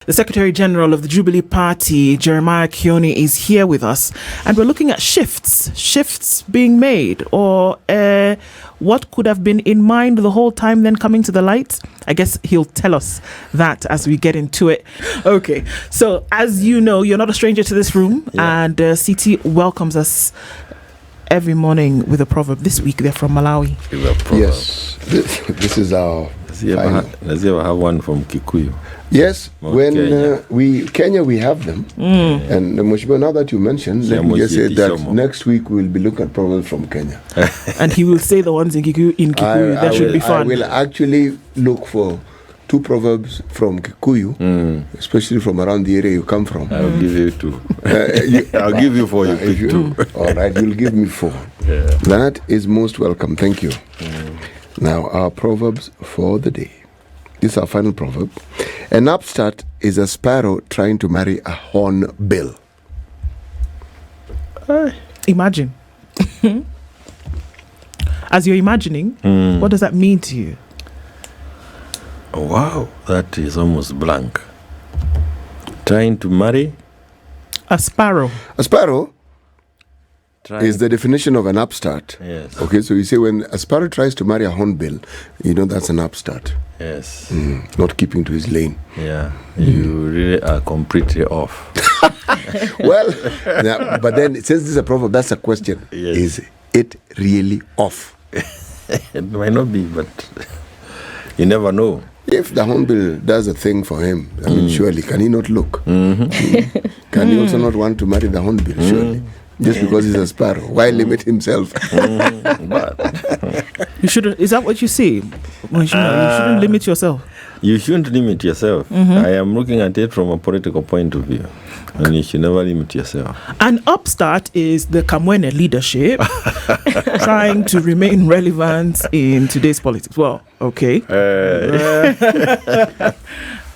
The Secretary General of the Jubilee Party, Jeremiah KIONI, is here with us, and we're looking at shifts being made, or what could have been in mind the whole time then coming to the light. I guess he'll tell us that as we get into it. Okay, so as you know, you're not a stranger to this room, and CT welcomes us every morning with a proverb. This week they're from Malawi. Yes, this is our. Does he ever have one from Kikuyu? Yes, when Kenya we have them, and Mheshimiwa, now that you mentioned, let me just say that next week we'll be looking at proverbs from Kenya, and he will say the ones in Kikuyu. That should be fun. I will actually look for 2 proverbs from Kikuyu, especially from around the area you come from. I'll give you 2. I'll give you 4. You pick 2. All right, you'll give me 4. Yeah. That is most welcome. Thank you. Now our proverbs for the day. This is our final proverb. An upstart is a sparrow trying to marry a hornbill. Imagine. As you're imagining, what does that mean to you? Wow, that is almost blank. Trying to marry? A sparrow. A sparrow is the definition of an upstart. Yes. Okay, so you say when a sparrow tries to marry a hornbill, you know that's an upstart. Yes. Not keeping to his lane. Yeah, you really are completely off. Well, but then since this is a proverb, that's a question. Yes. Is it really off? It might not be, but you never know. If the hornbill does a thing for him, I mean, surely, can he not look? Can he also not want to marry the hornbill, surely? Just because he's a sparrow. Why limit himself? You shouldn't. Is that what you say? You shouldn't limit yourself. You shouldn't limit yourself. I am looking at it from a political point of view. And you should never limit yourself. An upstart is the Kamwene leadership trying to remain relevant in today's politics. Well, okay.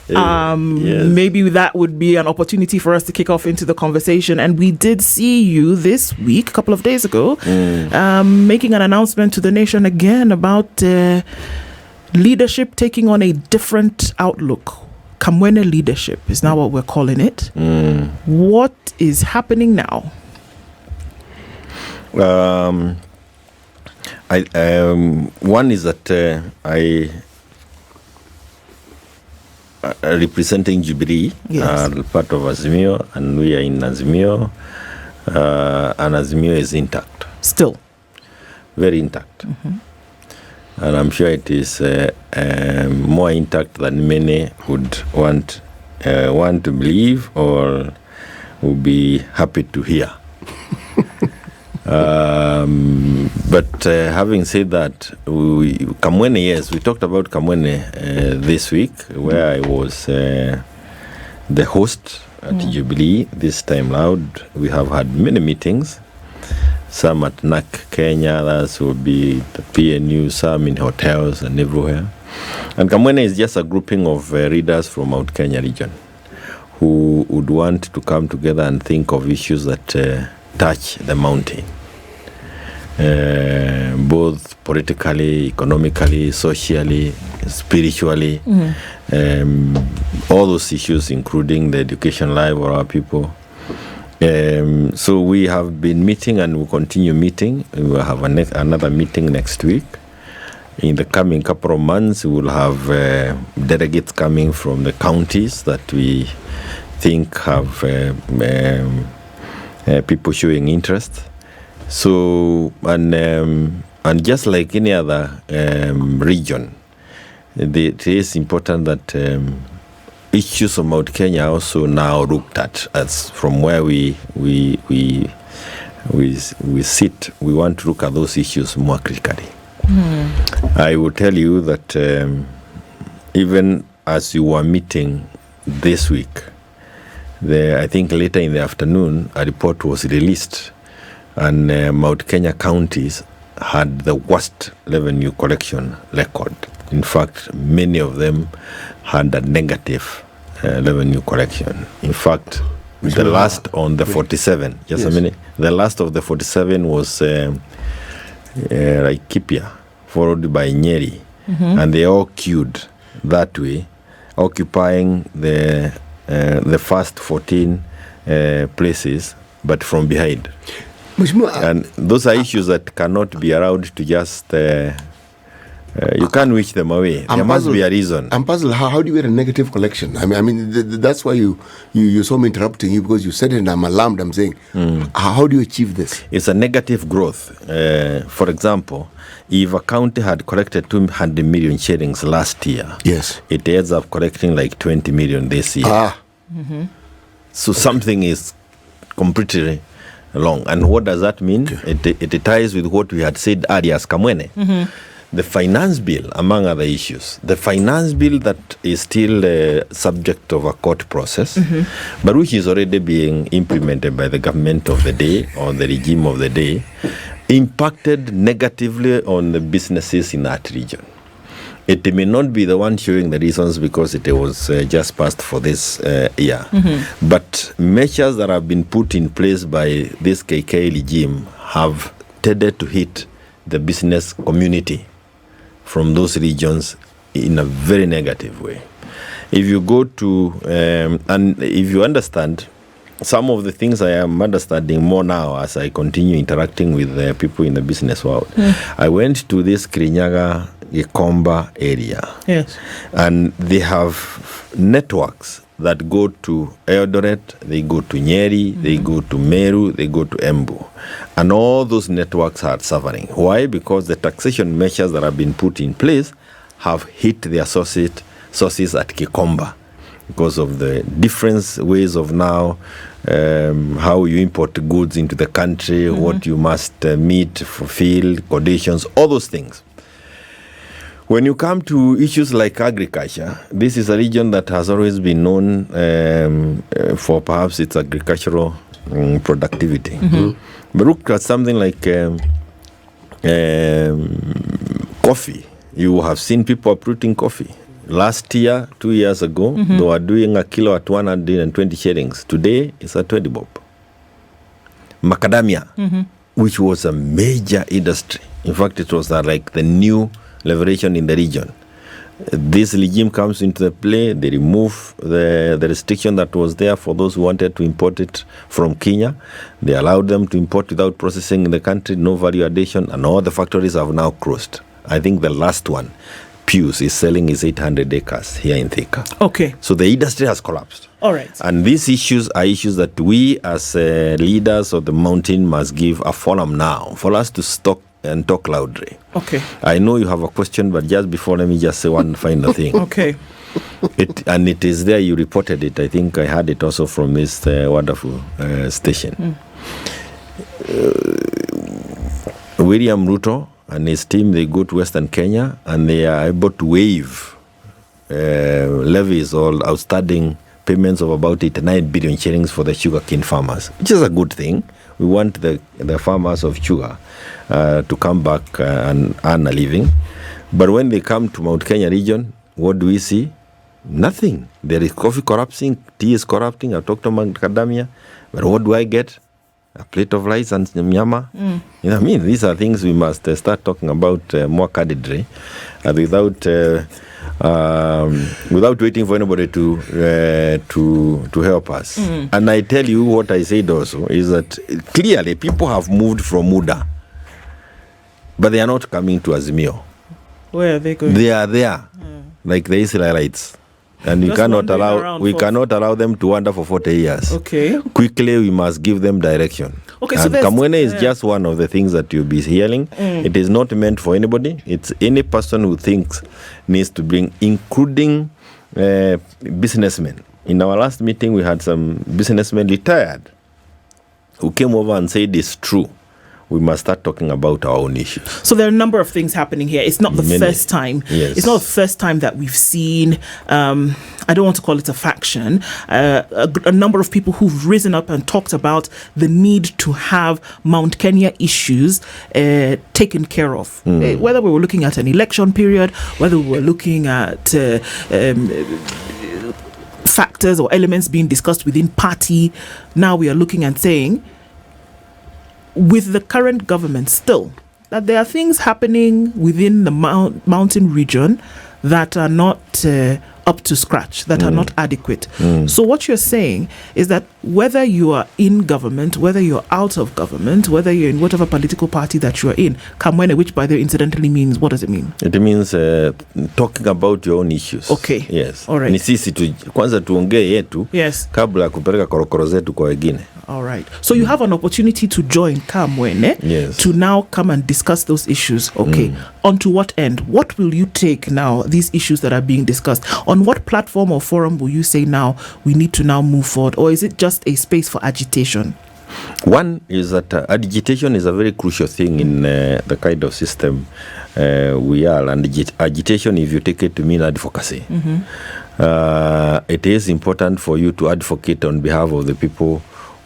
Yes. Maybe that would be an opportunity for us to kick off into the conversation. And we did see you this week, a couple of days ago, making an announcement to the nation again about leadership taking on a different outlook. Kamwene leadership is now what we're calling it. What is happening now? One is that representing Jubilee, part of Azimio, and we are in Azimio, and Azimio is intact. Still? Very intact. And I'm sure it is more intact than many would want to believe or would be happy to hear. But having said that, Kamwene, yes, we talked about Kamwene this week, where I was the host at Jubilee this time loud. We have had many meetings, some at NAC Kenya, others will be the PNU, some in hotels and everywhere. And Kamwene is just a grouping of readers from Mount Kenya region who would want to come together and think of issues that touch the mountain, both politically, economically, socially, spiritually, all those issues, including the education life of our people. So we have been meeting and we'll continue meeting. We will have another meeting next week. In the coming couple of months, we will have delegates coming from the counties that we think have people showing interest. So, and just like any other region, it is important that issues of Mount Kenya also now looked at as from where we sit. We want to look at those issues more critically. I will tell you that even as you were meeting this week, I think later in the afternoon, a report was released, and Mount Kenya counties had the worst revenue collection record. In fact, many of them had a negative revenue collection. In fact, the last on the 47, just a minute, the last of the 47 was Laikipia, followed by Nyeri, and they all queued that way, occupying the the first 14 places, but from behind. And those are issues that cannot be allowed to just, you can't wish them away. There must be a reason. I'm puzzled. How do you get a negative collection? I mean, that's why you saw me interrupting you, because you said it and I'm alarmed. I'm saying, how do you achieve this? It's a negative growth. For example, if a county had collected 200 million shillings last year, yes, it ends up collecting like 20 million this year. So something is completely wrong. And what does that mean? It ties with what we had said earlier as Kamwene. The finance bill, among other issues. The finance bill that is still subject of a court process, but which is already being implemented by the government of the day or the regime of the day, impacted negatively on the businesses in that region. It may not be the one showing the reasons because it was just passed for this year. But measures that have been put in place by this KK regime have tended to hit the business community from those regions in a very negative way. If you go to, and if you understand, some of the things I am understanding more now as I continue interacting with people in the business world. I went to this Kirinyaga, Gikomba area. Yes. And they have networks that go to Eldoret, they go to Nyeri, they go to Meru, they go to Embu. And all those networks are suffering. Why? Because the taxation measures that have been put in place have hit their sources at Gikomba because of the different ways of now how you import goods into the country, what you must meet, fulfill, conditions, all those things. When you come to issues like agriculture, this is a region that has always been known for perhaps its agricultural productivity. But look at something like coffee. You have seen people uprooting coffee. Last year, 2 years ago, they were doing a kilo at 120 shillings. Today, it's at 20 bob. Macadamia, which was a major industry. In fact, it was like the new liberation in the region. This regime comes into the play. They remove the restriction that was there for those who wanted to import it from Kenya. They allowed them to import without processing in the country, no value addition, and all the factories have now closed. I think the last one, Pius, is selling his 800 acres here in Thika. Okay. So the industry has collapsed. All right. And these issues are issues that we as leaders of the mountain must give a forum now for us to stop and talk loudly. Okay. I know you have a question, but just before, let me just say one final thing. Okay. It is there, you reported it. I think I heard it also from this wonderful station. William Ruto and his team, they go to Western Kenya and they are able to waive levies or outstanding payments of about 89 billion shillings for the sugarcane farmers, which is a good thing. We want the farmers of sugar to come back and earn a living. But when they come to Mount Kenya region, what do we see? Nothing. There is coffee corrupting, tea is corrupting. I talked about macadamia. But what do I get? A plate of rice and nyama. You know what I mean? These are things we must start talking about more candidly without waiting for anybody to help us. And I tell you what I said also is that clearly people have moved from Muda, but they are not coming to Azimio. Where are they going? They are there, like the Israelites. And we cannot allow them to wander for 40 years. Okay. Quickly, we must give them direction. Okay, and so Kamwene is just one of the things that you'll be hearing. It is not meant for anybody. It's any person who thinks needs to bring, including businessmen. In our last meeting, we had some businessmen retired who came over and said it's true. We must start talking about our own issues. So there are a number of things happening here. It's not the first time. Yes. It's not the first time that we've seen, I don't want to call it a faction, a number of people who've risen up and talked about the need to have Mount Kenya issues taken care of. Whether we were looking at an election period, whether we were looking at factors or elements being discussed within party, now we are looking and saying, with the current government still, that there are things happening within the mountain region that are not up to scratch, that are not adequate. So what you're saying is that whether you are in government, whether you're out of government, whether you're in whatever political party that you're in, Kamwene, which by the way incidentally means, what does it mean? It means talking about your own issues. Okay. Yes. All right. Ni sisi kwanza tuongee yetu. Yes. Kabla kupeleka korokoro zetu kwa wengine. All right. So you have an opportunity to join Kamwene, yes, to now come and discuss those issues. Okay. Onto what end? What will you take now, these issues that are being discussed? On what platform or forum will you say now we need to now move forward? Or is it just a space for agitation? One is that agitation is a very crucial thing in the kind of system we are. And agitation, if you take it to mean advocacy, it is important for you to advocate on behalf of the people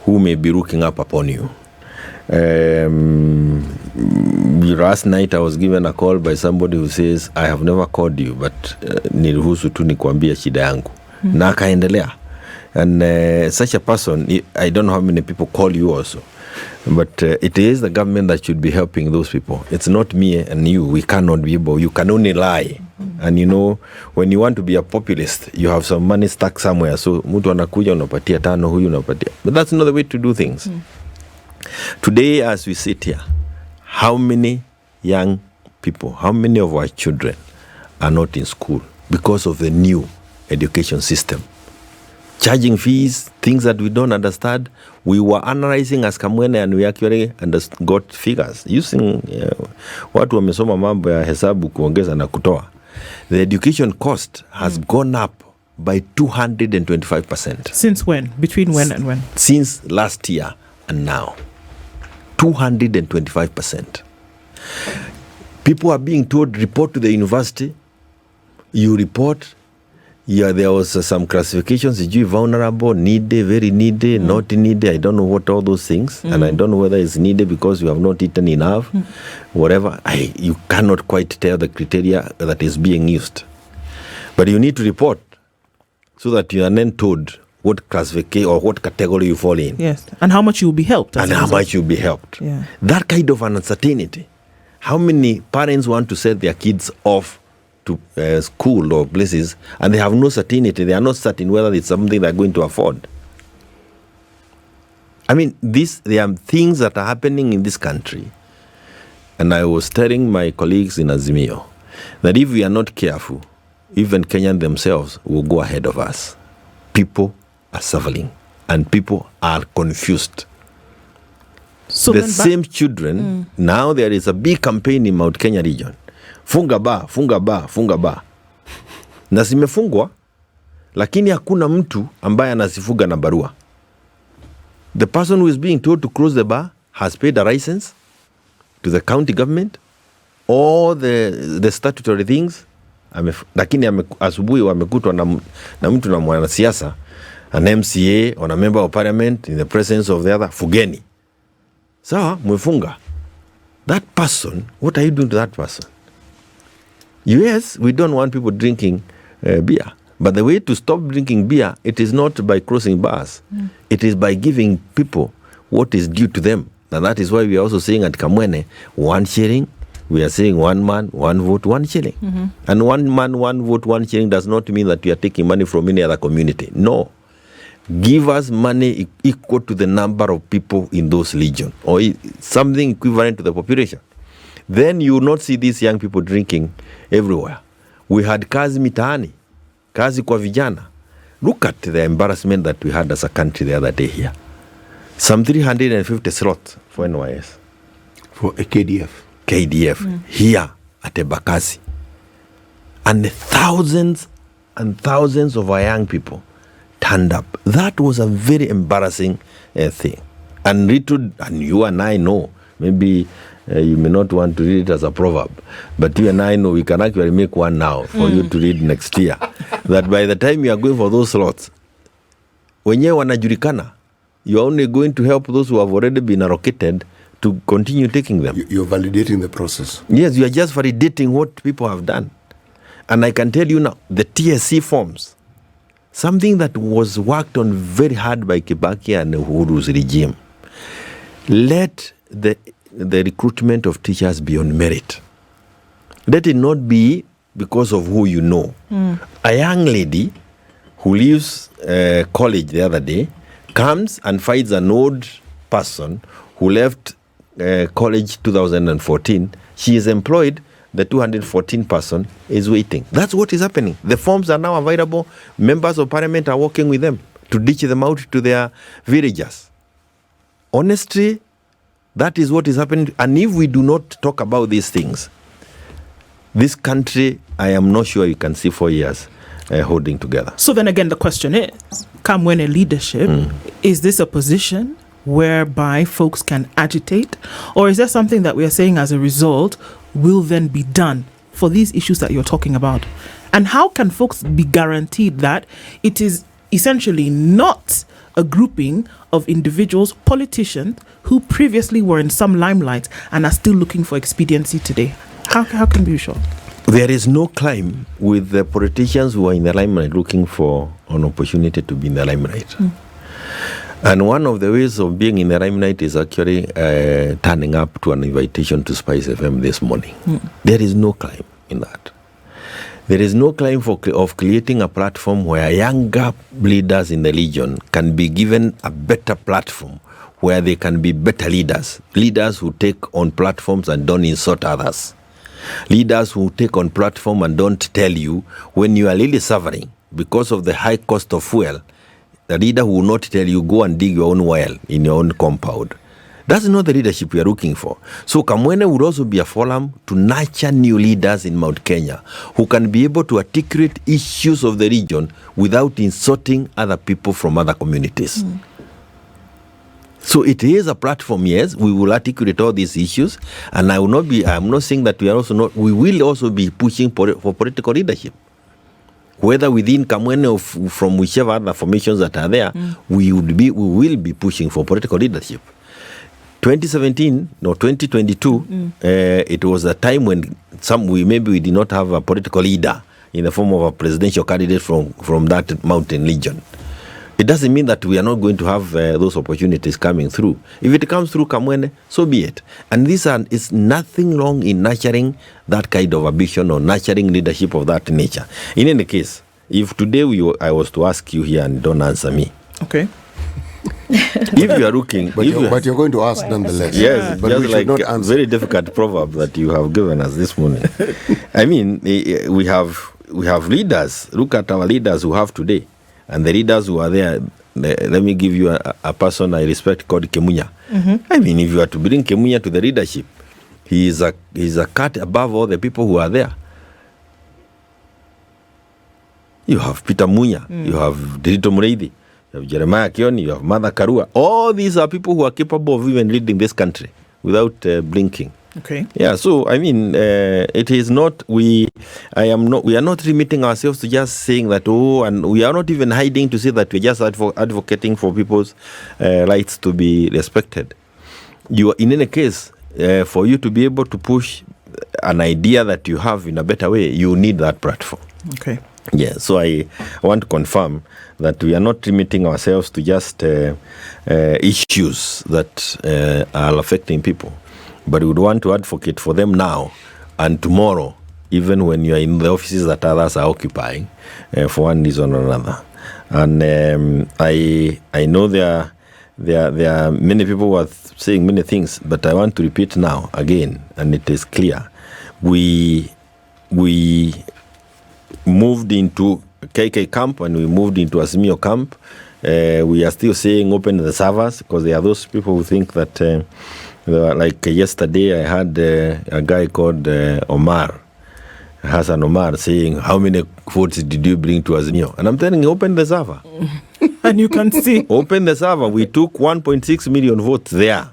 who may be looking up upon you. Last night I was given a call by somebody who says, I have never called you, but niruhusu tu nikuambia shida yangu. Na akaendelea. And such a person, I don't know how many people call you also, but it is the government that should be helping those people. It's not me and you. We cannot be able. You can only lie. And you know, when you want to be a populist, you have some money stuck somewhere. So mtu anakuja unapatia tano, huyu unapatia. But that's not the way to do things. Today, as we sit here, how many young people, how many of our children are not in school because of the new education system? Charging fees, things that we don't understand. We were analyzing as Kamwene and we actually got figures using watu wamesoma mambo ya hesabu kuongeza na kutoa. The education cost has gone up by 225%. Since when? Between when and when? Since last year and now. 225%. People are being told, report to the university. You report. Yeah, there was some classifications. Is you vulnerable, needy, very needy, not needy? I don't know what all those things. And I don't know whether it's needy because you have not eaten enough. Whatever. You cannot quite tell the criteria that is being used. But you need to report so that you are then told what classification or what category you fall in. Yes. And how much you will be helped. And how much you'll be helped. Yeah. That kind of uncertainty. How many parents want to send their kids off to school or places and they have no certainty? They are not certain whether it's something they're going to afford. I mean, there are things that are happening in this country. And I was telling my colleagues in Azimio that if we are not careful, even Kenyans themselves will go ahead of us. People are suffering and people are confused. So the same children, now there is a big campaign in Mount Kenya region. Funga ba, funga ba, funga ba. Na zimefungwa, lakini hakuna mtu ambaye anazifuga na barua. The person who is being told to close the bar has paid a license to the county government, all the statutory things. Lakini asubuhi wamekutwa na mtu na mwanasiasa, an MCA or a member of parliament in the presence of the other. Fugeni. Sawa, mwefunga. That person, what are you doing to that person? Yes, we don't want people drinking beer. But the way to stop drinking beer, it is not by closing bars. It is by giving people what is due to them. And that is why we are also saying at Kamwene, 1 shilling. We are saying 1 man, 1 vote, 1 shilling. And 1 man, 1 vote, 1 shilling does not mean that we are taking money from any other community. No. Give us money equal to the number of people in those regions, or something equivalent to the population. Then you will not see these young people drinking everywhere. We had kazi mitaani, kazi kwa vijana. Look at the embarrassment that we had as a country the other day here. Some 350 slots for NYS. For a KDF. Here at Ebakasi. And thousands and thousands of our young people turned up. That was a very embarrassing thing. And you and I know, maybe you may not want to read it as a proverb, but you and I know we can actually make one now for you to read next year. That by the time you are going for those slots, wenyewe wanajulikana, you are only going to help those who have already been allocated to continue taking them. You're validating the process. Yes, you are just validating what people have done. And I can tell you now, the TSC forms, something that was worked on very hard by Kibaki and Uhuru's regime. Let the recruitment of teachers be on merit. Let it not be because of who you know. A young lady who leaves college the other day comes and finds an old person who left college 2014. She is employed. The 214 person is waiting. That's what is happening. The forms are now available. Members of Parliament are working with them to ditch them out to their villages. Honestly, that is what is happening. And if we do not talk about these things, this country, I am not sure you can see 4 years holding together. So then again, the question is, Kamwene leadership, is this a position whereby folks can agitate? Or is there something that we are saying as a result will then be done for these issues that you're talking about? And how can folks be guaranteed that it is essentially not a grouping of individuals, politicians, who previously were in some limelight and are still looking for expediency today? How can we be sure? There is no climb with the politicians who are in the limelight looking for an opportunity to be in the limelight. And one of the ways of being in the limelight is actually turning up to an invitation to Spice FM this morning. There is no climb in that. There is no claim of creating a platform where younger leaders in the region can be given a better platform where they can be better leaders. Leaders who take on platforms and don't insult others. Leaders who take on platform and don't tell you when you are really suffering because of the high cost of fuel. The leader who will not tell you, go and dig your own well in your own compound. That's not the leadership we are looking for. So Kamwene would also be a forum to nurture new leaders in Mount Kenya who can be able to articulate issues of the region without insulting other people from other communities. So it is a platform, yes, we will articulate all these issues, and I'm not saying that we will also be pushing for political leadership. Whether within Kamwene or from whichever other formations that are there, we will be pushing for political leadership. 2022, it was a time when we did not have a political leader in the form of a presidential candidate from that mountain region. It doesn't mean that we are not going to have those opportunities coming through. If it comes through Kamwene, so be it. And is nothing wrong in nurturing that kind of ambition or nurturing leadership of that nature. In any case, if today I was to ask you here and don't answer me. Okay. If you are looking, but you're going to ask nonetheless. Yes, but just like a very difficult proverb that you have given us this morning. I mean, we have leaders. Look at our leaders who have today, and the leaders who are there. Let me give you a person I respect called Kemunya. I mean, if you are to bring Kemunya to the leadership, he is a cut above all the people who are there. You have Peter Munya, you have Dirito Mureithi, you have Jeremiah KIONI, you have Mother Karua. All these are people who are capable of even leading this country without blinking. Okay. Yeah. So I mean, it is not we are not limiting ourselves to just saying that and we are not even hiding to say that we're just advocating for people's rights to be respected. You are, in any case, for you to be able to push an idea that you have in a better way, you need that platform. Okay. Yeah, so I want to confirm that we are not limiting ourselves to just issues that are affecting people, but we would want to advocate for them now and tomorrow, even when you are in the offices that others are occupying, for one reason or another. And I know there are many people who are saying many things, but I want to repeat now again, and it is clear. We moved into KK camp and we moved into Azimio camp. We are still saying open the servers because there are those people who think that, like yesterday I had a guy called Omar, Hassan Omar, saying, how many votes did you bring to Azimio? And I'm telling you, open the server. And you can see. Open the server. We took 1.6 million votes there.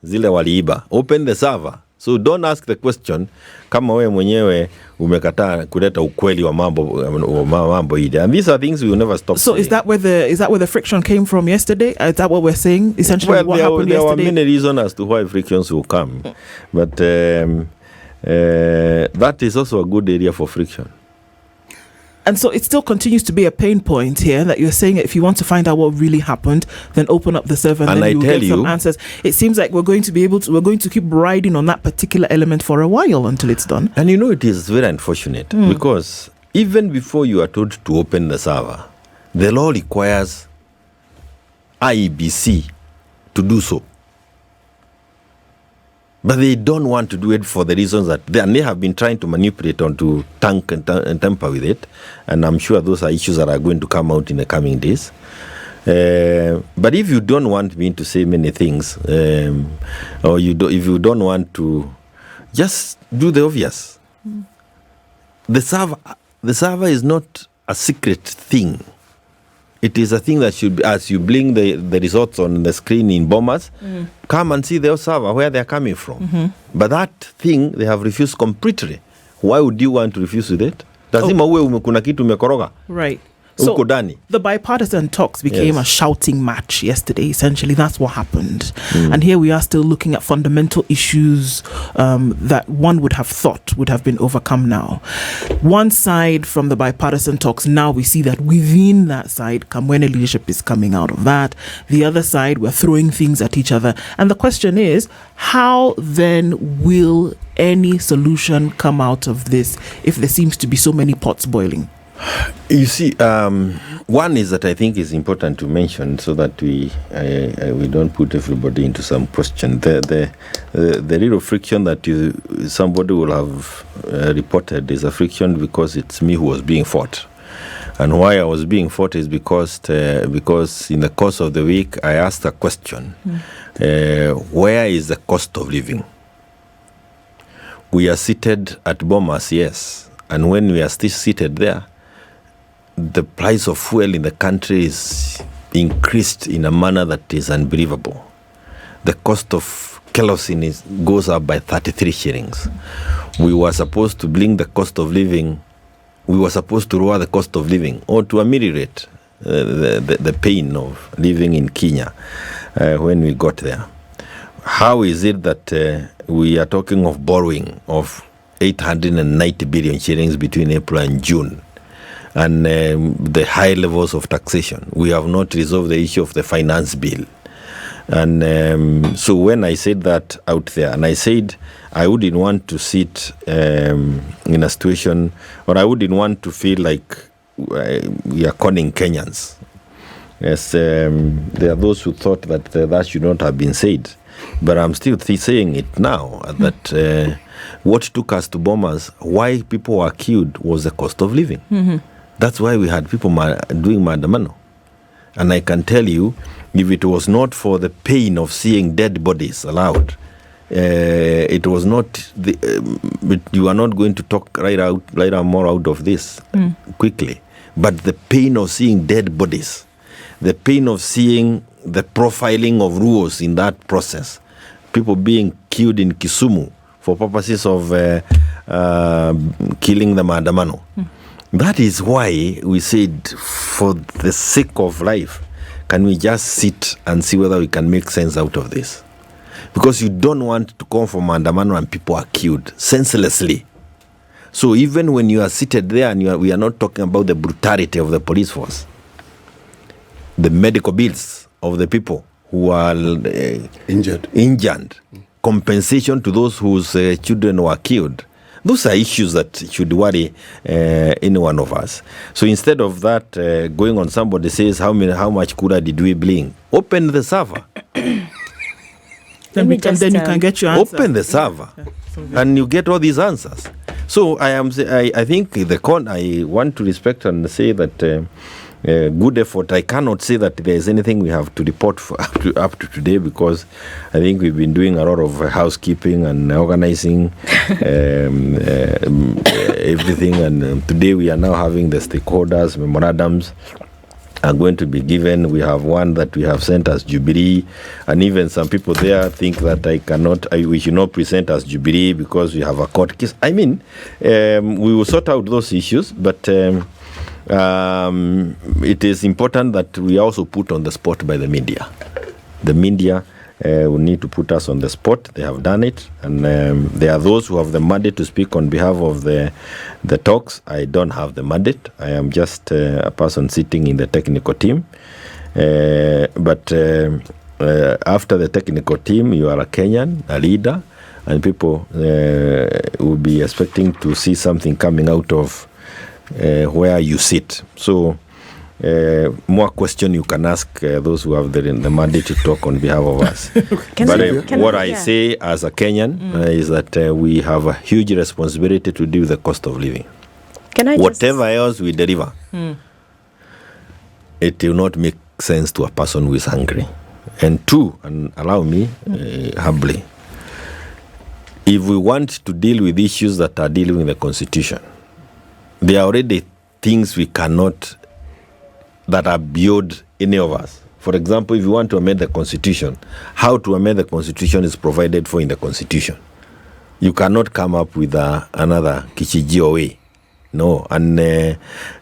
Zile waliiba. Open the server. So don't ask the question kama wewe mwenyewe umekataa kuleta ukweli wa mambo hili. And these are things we will never stop So saying. Is that where the friction came from yesterday? Is that what we're saying? Essentially, what happened yesterday? There were many reasons as to why frictions will come. But that is also a good area for friction. And so it still continues to be a pain point here that you're saying if you want to find out what really happened, then open up the server and then you'll get some answers. It seems like we're going to keep riding on that particular element for a while until it's done. And it is very unfortunate because even before you are told to open the server, the law requires IEBC to do so. But they don't want to do it for the reasons that they have been trying to manipulate on to tank and tamper with it. And I'm sure those are issues that are going to come out in the coming days. But if you don't want me to say many things, or if you don't want to, just do the obvious. The server is not a secret thing. It is a thing that should be, as you bring the results on the screen in Bomas, come and see their server, where they're coming from. But that thing, they have refused completely. Why would you want to refuse with it? Right. So the bipartisan talks became a shouting match yesterday. Essentially, that's what happened. And here we are still looking at fundamental issues that one would have thought would have been overcome now. One side from the bipartisan talks, now we see that within that side, Kamwene leadership is coming out of that. The other side, we're throwing things at each other. And the question is, how then will any solution come out of this if there seems to be so many pots boiling? You see, one is that I think is important to mention so that we don't put everybody into some question. The real friction that somebody will have reported is a friction because it's me who was being fought. And why I was being fought is because in the course of the week I asked a question: where is the cost of living? We are seated at Bomas, yes, and when we are still seated there, the price of fuel in the country is increased in a manner that is unbelievable. The cost of kerosene goes up by 33 shillings. We were supposed to bring the cost of living, we were supposed to lower the cost of living or to ameliorate the pain of living in Kenya when we got there. How is it that we are talking of borrowing of 890 billion shillings between April and June? And the high levels of taxation. We have not resolved the issue of the finance bill. And so when I said that out there, and I said I wouldn't want to sit in a situation, or I wouldn't want to feel like we are conning Kenyans. Yes, there are those who thought that that should not have been said. But I'm still saying it now, that what took us to Bomas, why people were killed, was the cost of living. That's why we had people doing maandamano. And I can tell you, if it was not for the pain of seeing dead bodies allowed, it was not, you are not going to talk right more out of this quickly. But the pain of seeing dead bodies, the pain of seeing the profiling of rules in that process, people being killed in Kisumu for purposes of killing the maandamano. That is why we said, for the sake of life, can we just sit and see whether we can make sense out of this? Because you don't want to come from maandamano and people are killed senselessly. So even when you are seated there and we are not talking about the brutality of the police force, the medical bills of the people who are injured, compensation to those whose children were killed. Those are issues that should worry any one of us. So instead of that, going on, somebody says, how much cooler did we bring? Open the server. then you can get your answer. Open the server, and you get all these answers. So I think I want to respect and say that good effort. I cannot say that there is anything we have to report for up to today, because I think we've been doing a lot of housekeeping and organizing everything. And today we are now having the stakeholders memorandums are going to be given. We have one that we have sent as Jubilee, and even some people there think that we should not present as Jubilee because we have a court case. I mean, we will sort out those issues, but it is important that we also put on the spot by the media. The media who need to put us on the spot. They have done it, and there are those who have the mandate to speak on behalf of the talks. I don't have the mandate. I am just a person sitting in the technical team. But after the technical team, you are a Kenyan, a leader, and people will be expecting to see something coming out of where you sit. So more question you can ask those who have the mandate to talk on behalf of us. I say as a Kenyan is that we have a huge responsibility to deal with the cost of living. Whatever else we deliver, it will not make sense to a person who is hungry. And two, and allow me humbly, if we want to deal with issues that are dealing with the Constitution, there are already things we cannot, that are beyond any of us. For example, if you want to amend the Constitution, how to amend the Constitution is provided for in the Constitution. You cannot come up with another Kichijio way. No, and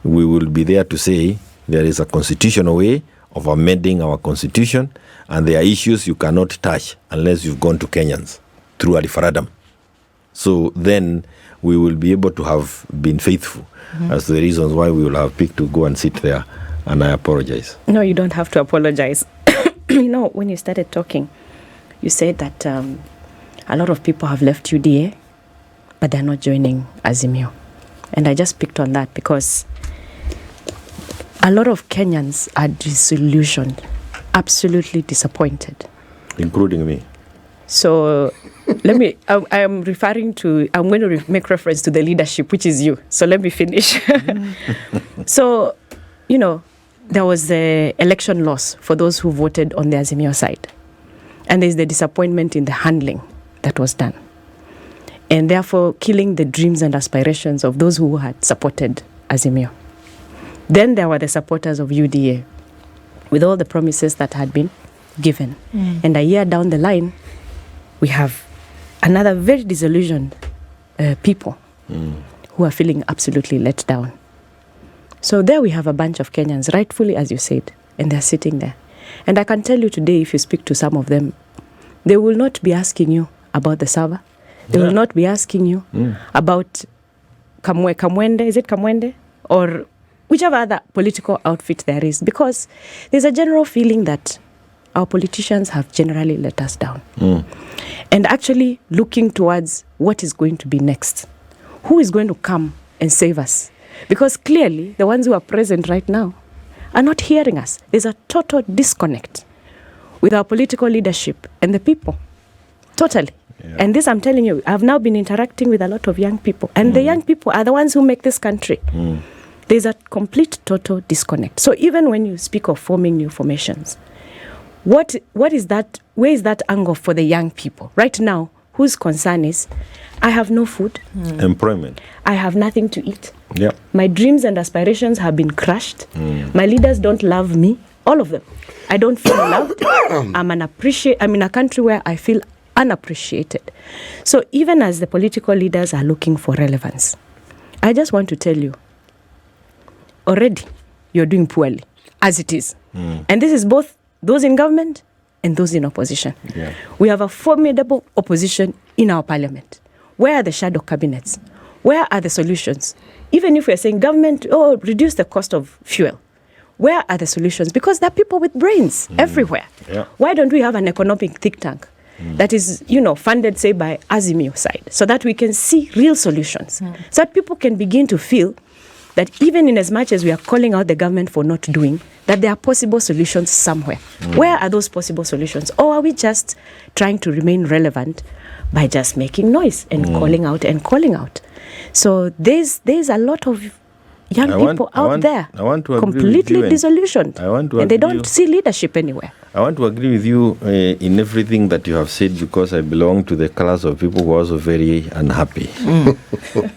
we will be there to say there is a constitutional way of amending our Constitution, and there are issues you cannot touch unless you've gone to Kenyans through a referendum. So then we will be able to have been faithful as the reasons why we will have picked to go and sit there. And I apologize. No, you don't have to apologize. When you started talking, you said that a lot of people have left UDA, but they're not joining Azimio. And I just picked on that because a lot of Kenyans are disillusioned, absolutely disappointed. Including me. So I'm going to make reference to the leadership, which is you. So let me finish. So, there was the election loss for those who voted on the Azimio side. And there's the disappointment in the handling that was done. And therefore killing the dreams and aspirations of those who had supported Azimio. Then there were the supporters of UDA with all the promises that had been given. And a year down the line, we have another very disillusioned people who are feeling absolutely let down. So there we have a bunch of Kenyans, rightfully as you said, and they're sitting there. And I can tell you today, if you speak to some of them, they will not be asking you about the server. They will not be asking you about Kamwene, is it Kamwene? Or whichever other political outfit there is. Because there's a general feeling that our politicians have generally let us down. And actually looking towards what is going to be next. Who is going to come and save us? Because clearly, the ones who are present right now are not hearing us. There's a total disconnect with our political leadership and the people. Totally. Yeah. And this, I'm telling you, I've now been interacting with a lot of young people. And the young people are the ones who make this country. There's a complete, total disconnect. So even when you speak of forming new formations, what is that? Where is that angle for the young people? Right now, whose concern is, I have no food. Employment. I have nothing to eat. Yeah. My dreams and aspirations have been crushed. My leaders don't love me. All of them. I don't feel loved. I'm in a country where I feel unappreciated. So even as the political leaders are looking for relevance, I just want to tell you, already you're doing poorly, as it is. And this is both those in government and those in opposition. Yeah. We have a formidable opposition in our parliament. Where are the shadow cabinets? Where are the solutions? Even if we're saying government, reduce the cost of fuel. Where are the solutions? Because there are people with brains everywhere. Yeah. Why don't we have an economic think tank that is, funded, say, by Azimio side, so that we can see real solutions, so that people can begin to feel that even in as much as we are calling out the government for not doing, that there are possible solutions somewhere. Where are those possible solutions? Or are we just trying to remain relevant by just making noise and calling out? So there's a lot of young people out there completely disillusioned, and they don't see leadership anywhere. I want to agree with you in everything that you have said, because I belong to the class of people who are also very unhappy.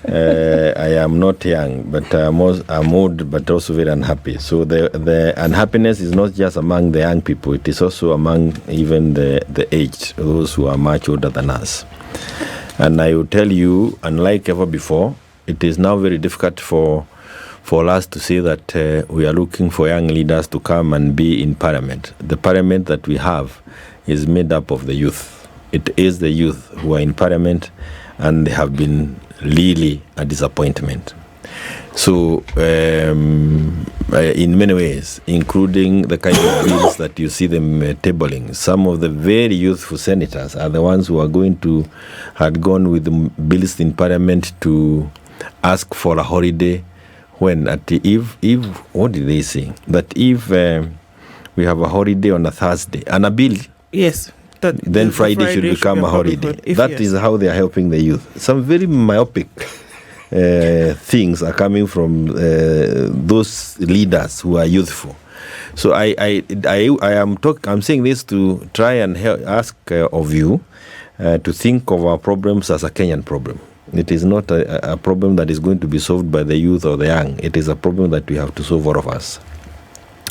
I am not young, but I'm old, but also very unhappy. So the unhappiness is not just among the young people, it is also among even the aged, those who are much older than us. And I will tell you, unlike ever before, it is now very difficult for for us to say that we are looking for young leaders to come and be in Parliament. The Parliament that we have is made up of the youth. It is the youth who are in Parliament, and they have been really a disappointment. So, in many ways, including the kind of bills that you see them tabling, some of the very youthful senators are the ones who had gone with the bills in Parliament to ask for a holiday. When what did they say? That if we have a holiday on a Thursday and a bill, yes, then Friday should become a holiday. That is how they are helping the youth. Some very myopic things are coming from those leaders who are youthful. So I'm saying this to try and ask of you to think of our problems as a Kenyan problem. It is not a problem that is going to be solved by the youth or the young. It is a problem that we have to solve, all of us.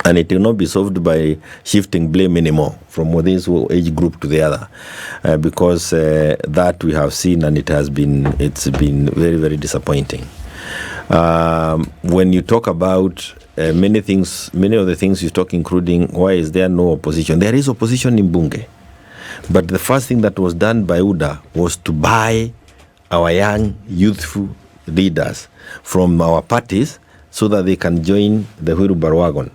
And it will not be solved by shifting blame anymore from this age group to the other, because that we have seen, and it's been very, very disappointing. When you talk about many of the things you talk, including why is there no opposition? There is opposition in Bunge, but the first thing that was done by UDA was to buy our young, youthful leaders from our parties so that they can join the wheelbarrow wagon.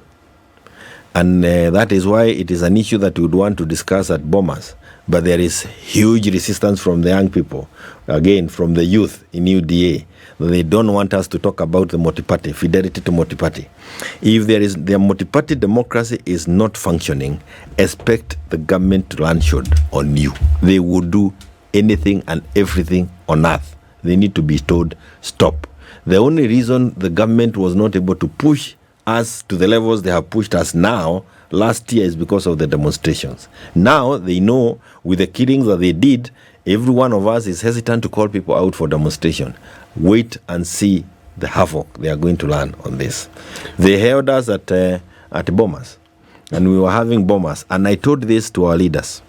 And that is why it is an issue that we would want to discuss at Bomas. But there is huge resistance from the young people, again, from the youth in UDA. They don't want us to talk about the multi-party, fidelity to multi-party. If the multi-party democracy is not functioning, expect the government to land shot on you. They would do anything and everything on earth. They need to be told, stop. The only reason the government was not able to push us to the levels they have pushed us now last year is because of the demonstrations. Now they know with the killings that they did, every one of us is hesitant to call people out for demonstration. Wait and see the havoc they are going to learn on this. They held us at Bomas, and we were having Bomas, and I told this to our leaders.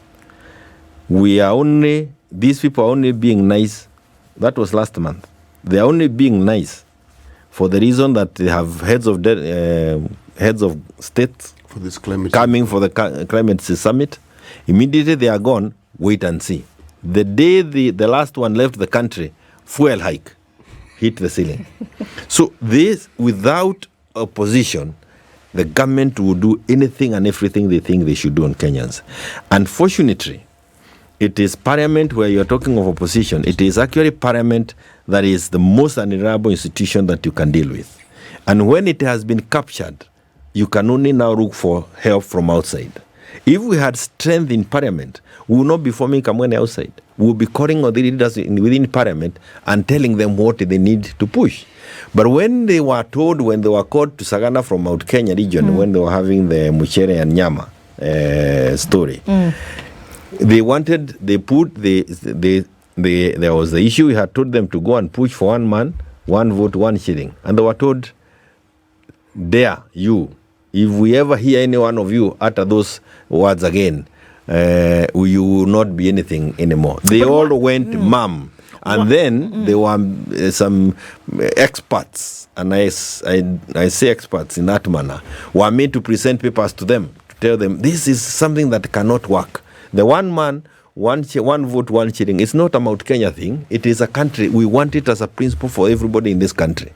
These people are only being nice. That was last month. They are only being nice for the reason that they have heads of states for this climate coming for the climate summit. Immediately they are gone. Wait and see. The day the last one left the country, fuel hike hit the ceiling. So this, without opposition, the government will do anything and everything they think they should do on Kenyans. Unfortunately, it is Parliament where you are talking of opposition. It is actually Parliament that is the most unreliable institution that you can deal with. And when it has been captured, you can only now look for help from outside. If we had strength in Parliament, we will not be forming Kamwene outside. We will be calling on the leaders within Parliament and telling them what they need to push. But when they were called to Sagana from Mount Kenya region, when they were having the Muchere and Nyama story, there was the issue. We had told them to go and push for one man, one vote, 1 shilling. And they were told, dare you, if we ever hear any one of you utter those words again, you will not be anything anymore. They all went mum. And then there were some experts, and I say experts in that manner, were made to present papers to them, to tell them, this is something that cannot work. The one man, one vote, 1 shilling. It's not a Mount Kenya thing. It is a country. We want it as a principle for everybody in this country.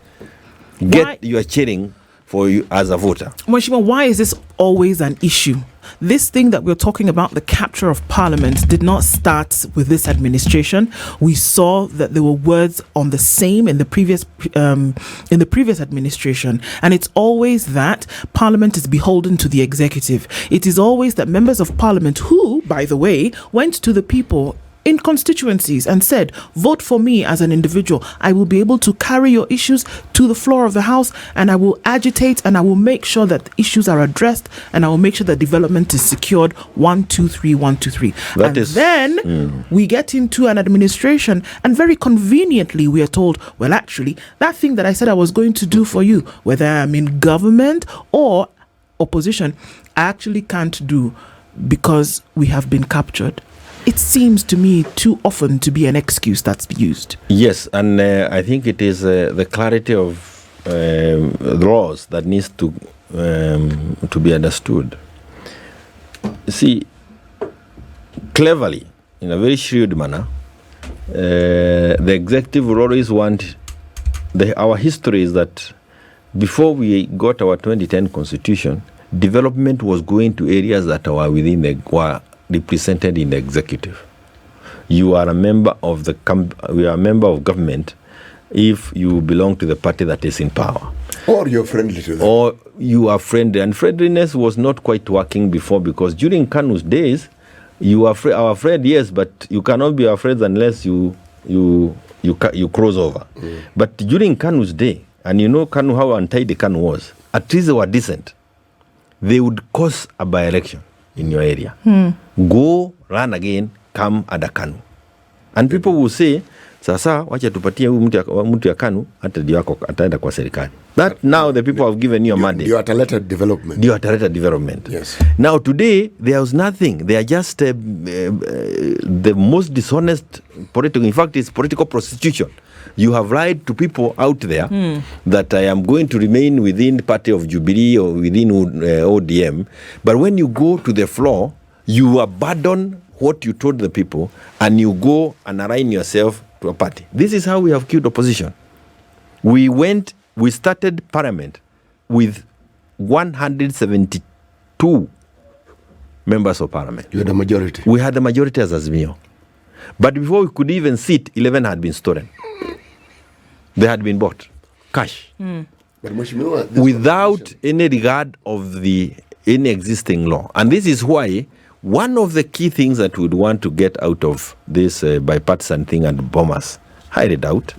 Get your shilling for you as a voter. Mweshima, why is this always an issue? This thing that we're talking about, the capture of Parliament, did not start with this administration. We saw that there were words on the same in the previous administration, and it's always that Parliament is beholden to the executive. It is always that members of Parliament, who, by the way, went to the people in constituencies and said, vote for me as an individual. I will be able to carry your issues to the floor of the House, and I will agitate, and I will make sure that issues are addressed, and I will make sure that development is secured. 1, 2, 3, 1, 2, 3. Then we get into an administration, and very conveniently we are told, well, actually, that thing that I said I was going to do for you, whether I'm in government or opposition, I actually can't do because we have been captured. It seems to me too often to be an excuse that's used. Yes, and I think it is the clarity of laws that needs to be understood. See, cleverly, in a very shrewd manner, the executive will always want. Our history is that before we got our 2010 constitution, development was going to areas that were were represented in the executive. You are a member of we are a member of government if you belong to the party that is in power. Or you're friendly to them. Or you are friendly. And friendliness was not quite working before, because during KANU's days, you are our friend, yes, but you cannot be our friends unless you cross over. But during KANU's day, and you know KANU, how untidy KANU was, at least they were decent. They would cause a by-election in your area. Go, run again, come at a KANU. And people will say, sasa, wacha tupatie mtu ya KANU, hata ndio yako ataenda kwa serikali. That now the people have given you a mandate. You are talented development. You are talented development. Yes. Now today, there was nothing. They are just the most dishonest political. In fact, it's political prostitution. You have lied to people out there that I am going to remain within the party of Jubilee or within ODM. But when you go to the floor, you abandon what you told the people and you go and align yourself to a party. This is how we have killed opposition. We started parliament with 172 members of parliament. You had a majority. We had the majority as Azimio. But before we could even sit, 11 had been stolen. They had been bought. Cash. But without any regard of any existing law. And this is why one of the key things that we'd want to get out of this bipartisan thing and Bomas, hide it out,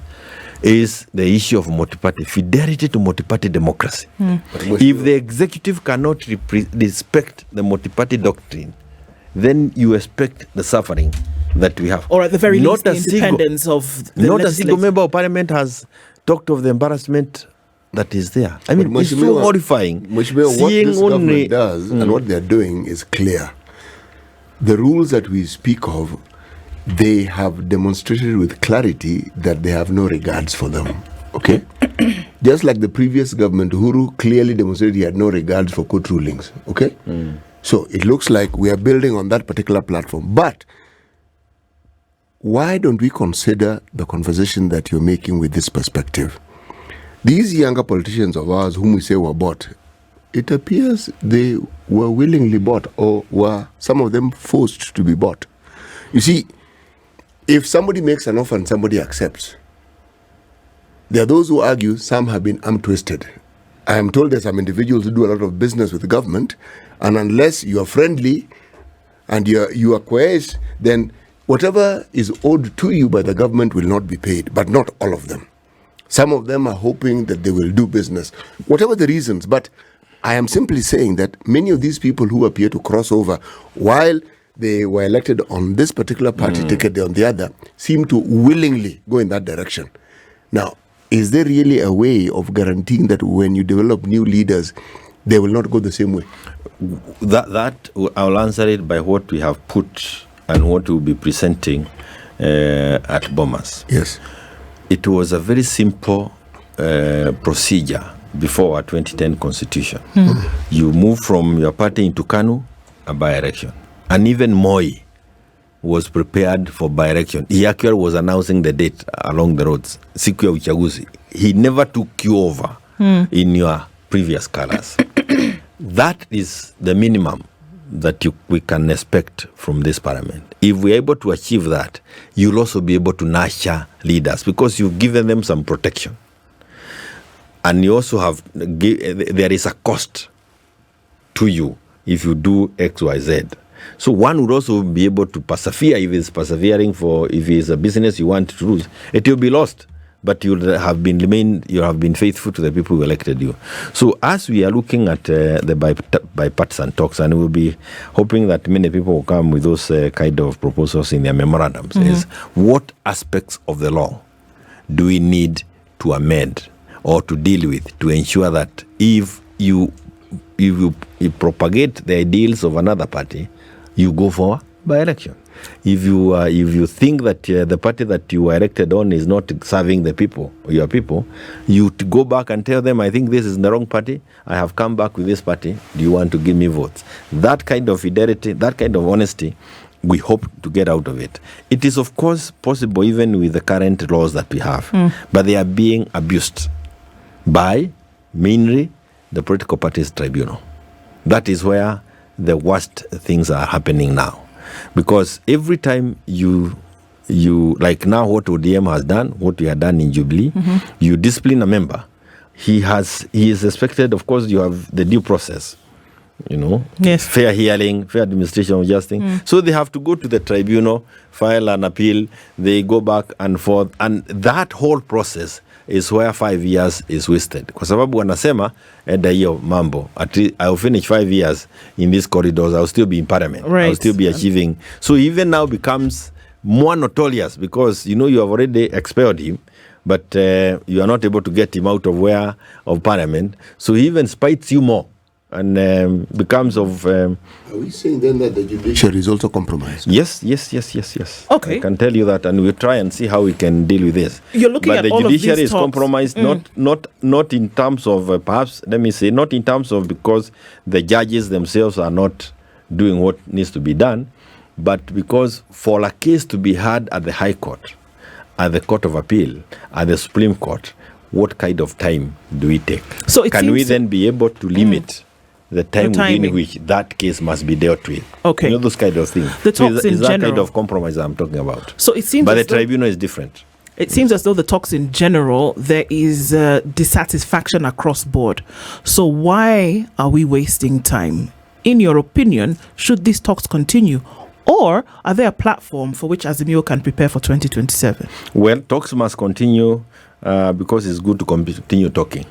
is the issue of multi-party, fidelity to multi-party democracy. If the executive cannot respect the multi-party doctrine, then you expect the suffering that we have. Or at the very least, the independence of the Not a single member of parliament has talked of the embarrassment that is there. I mean, it's so horrifying. What this government does and what they're doing is clear. The rules that we speak of, they have demonstrated with clarity that they have no regards for them. Okay? Just like the previous government, Uhuru clearly demonstrated he had no regards for court rulings. Okay? So it looks like we are building on that particular platform. But why don't we consider the conversation that you're making with this perspective? These younger politicians of ours whom we say were bought, it appears they were willingly bought, or were some of them forced to be bought. You see, if somebody makes an offer and somebody accepts, there are those who argue some have been arm-twisted. I am told there's some individuals who do a lot of business with the government, and unless you are friendly and you are coerced, then whatever is owed to you by the government will not be paid, but not all of them. Some of them are hoping that they will do business, whatever the reasons. But I am simply saying that many of these people who appear to cross over, while they were elected on this particular party ticket, on the other, seem to willingly go in that direction. Now, is there really a way of guaranteeing that when you develop new leaders, they will not go the same way? That I'll answer it by what we have put and what we'll be presenting at Bomas. Yes. It was a very simple procedure before our 2010 constitution. You move from your party into KANU, a by-election. And even Moi was prepared for by-election. He actually was announcing the date along the roads. Siku ya uchaguzi. He never took you over in your previous colors. That is the minimum that we can expect from this parliament. If we're able to achieve that, you'll also be able to nurture leaders because you've given them some protection. And you also have, there is a cost to you if you do X, Y, Z. So one would also be able to persevere if it's persevering if it's a business you want to lose. It will be lost, but you have been faithful to the people who elected you. So as we are looking at the bipartisan talks, and we'll be hoping that many people will come with those kind of proposals in their memorandums, is what aspects of the law do we need to amend or to deal with to ensure that if you propagate the ideals of another party, you go for by-election. If you think that the party that you were elected on is not serving the people, your people, you go back and tell them, I think this is the wrong party. I have come back with this party. Do you want to give me votes? That kind of fidelity, that kind of honesty, we hope to get out of it. It is, of course, possible even with the current laws that we have, but they are being abused by mainly the political parties tribunal. That is where the worst things are happening now. Because every time you like now what ODM has done, what we had done in Jubilee, you discipline a member. He is expected, of course, you have the due process, yes, fair hearing, fair administration of justice. So they have to go to the tribunal, file an appeal, they go back and forth, and that whole process is where 5 years is wasted. Kwa sababu wanasema hiyo mambo, I'll finish 5 years in these corridors, I'll still be in parliament, right. I'll still be achieving. So even now becomes more notorious because you have already expelled him, but you are not able to get him out of parliament. So he even spites you more and becomes of... Are we saying then that the judiciary is also compromised? Yes. Okay. I can tell you that, and we'll try and see how we can deal with this. You're looking but at the all judiciary of these is talks. compromised, not in terms of perhaps, let me say, not in terms of because the judges themselves are not doing what needs to be done, but because for a case to be heard at the High Court, at the Court of Appeal, at the Supreme Court, what kind of time do we take? So can we then be able to limit the time within which that case must be dealt with? Okay. Those kind of things. The talks is in that general. kind of compromise I'm talking about. So it seems but the as though tribunal is different. It seems as though the talks in general, there is dissatisfaction across board. So why are we wasting time? In your opinion, should these talks continue? Or are there a platform for which Azimio can prepare for 2027? Well, talks must continue because it's good to continue talking.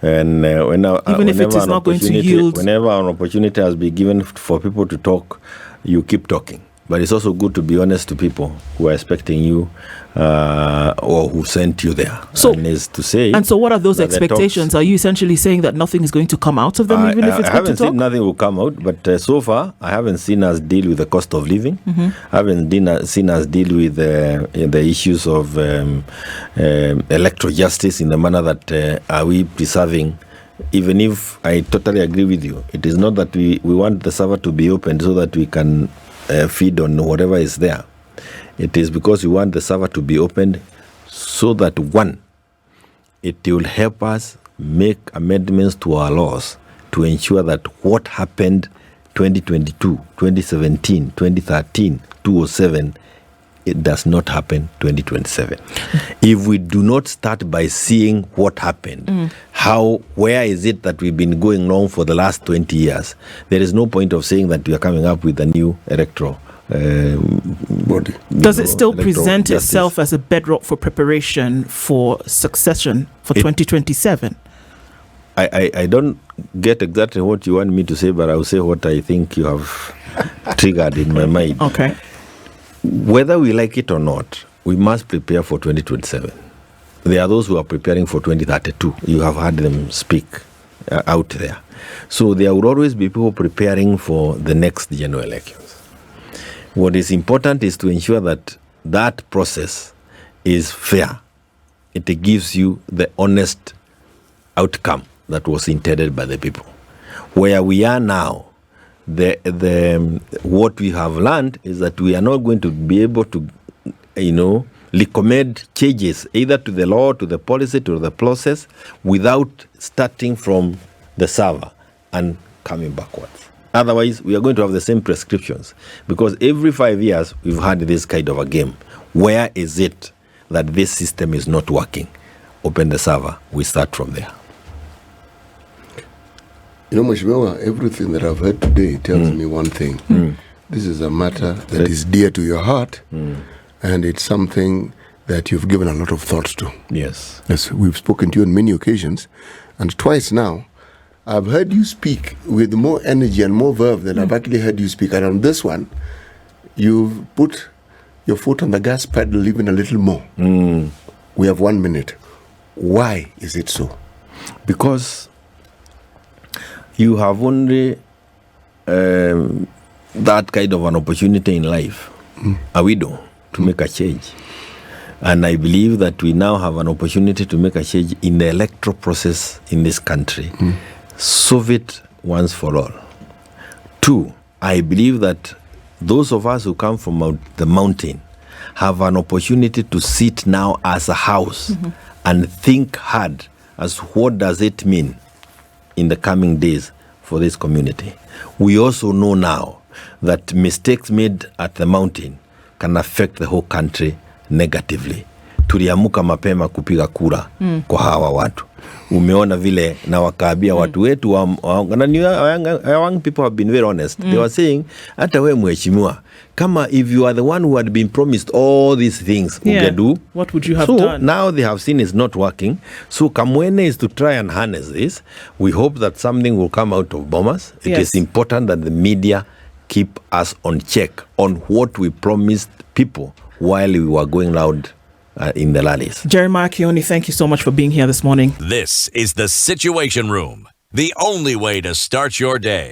And even if it is not going to yield, whenever an opportunity has been given for people to talk, you keep talking. But it's also good to be honest to people who are expecting you or who sent you there. So, and so what are those expectations? Are you essentially saying that nothing is going to come out of them, even if it's I good to talk? haven't seen nothing will come out, but so far I haven't seen us deal with the cost of living. I haven't seen us deal with the issues of electoral justice in the manner that are we preserving. Even if I totally agree with you, it is not that we want the server to be open so that we can feed on whatever is there. It is because we want the server to be opened so that it will help us make amendments to our laws to ensure that what happened 2022, 2017, 2013, 2007, it does not happen 2027. If we do not start by seeing what happened, where is it that we've been going wrong for the last 20 years, there is no point of saying that we are coming up with a new electoral body. Does it still present itself as a bedrock for preparation for succession for 2027? I don't get exactly what you want me to say, but I'll say what I think you have triggered in my mind. Okay. Whether we like it or not, we must prepare for 2027. There are those who are preparing for 2032. You have heard them speak out there. So there will always be people preparing for the next general elections. What is important is to ensure that that process is fair. It gives you the honest outcome that was intended by the people. Where we are now, what we have learned is that we are not going to be able to, recommend changes either to the law, to the policy, to the process without starting from the server and coming backwards. Otherwise, we are going to have the same prescriptions because every 5 years we've had this kind of a game. Where is it that this system is not working? Open the server, we start from there. Mheshimiwa, everything that I've heard today tells me one thing. This is a matter that is dear to your heart, and it's something that you've given a lot of thought to. Yes. Yes, we've spoken to you on many occasions, and twice now, I've heard you speak with more energy and more verve than I've actually heard you speak. And on this one, you've put your foot on the gas pedal even a little more. We have 1 minute. Why is it so? Because you have only that kind of an opportunity in life, a widow, to make a change. And I believe that we now have an opportunity to make a change in the electoral process in this country. Solve it once for all. 2, I believe that those of us who come from the mountain have an opportunity to sit now as a house and think hard as what does it mean in the coming days for this community. We also know now that mistakes made at the mountain can affect the whole country negatively. Tuliamuka mapema kupiga kura kwa hawa watu. Umeona vile na wakaambia watu wetu young people have been very honest. They were saying, hata we mheshimiwa, kama if you are the one who had been promised all these things, what would you have so done? Now they have seen it's not working. So Kamwene is to try and harness this. We hope that something will come out of Bomas. It is important that the media keep us on check on what we promised people while we were going loud in the rallies. Jeremiah KIONI, thank you so much for being here this morning. This is the Situation Room, the only way to start your day.